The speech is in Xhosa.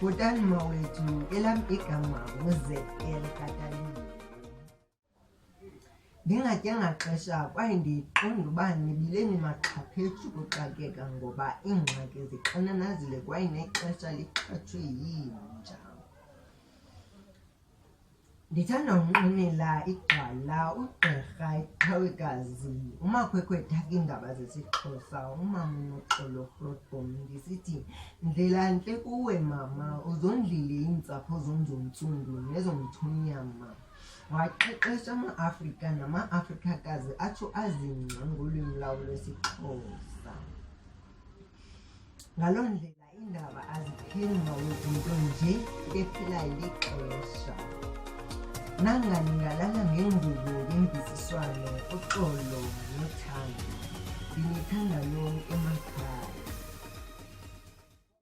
Bhotani mawethu, elam igama nguZL Katalini. Ndingatyanga xesha kwaye ndiqonda uba nibile nimaxhaphetshu kuxakeka ngoba iingxaki zixananazile kwaye nexesha liqhathwe yinja. Ndithanda ukunqwenela igqala, ugqirha, iqhawekazi, umakhwekhwetha kwiindaba zesiXhosa, umama unoxolo Grootboom, ndisithi ndlela ntle kuwe mama, uzondlile iintsapho zomzontsundu nezomthonyama. Waqeqesha ama-Afrika nama-Afrikakazi atsho azingca ngolwimi lawo lwesiXhosa. Ngaloo ndlela iindaba azipheli mawethu, nto nje ephelayo lixesha. Nanganingalanga ngengubo yemvisiswano, uxolo nothando. Ndinithanda lonke emakhaya.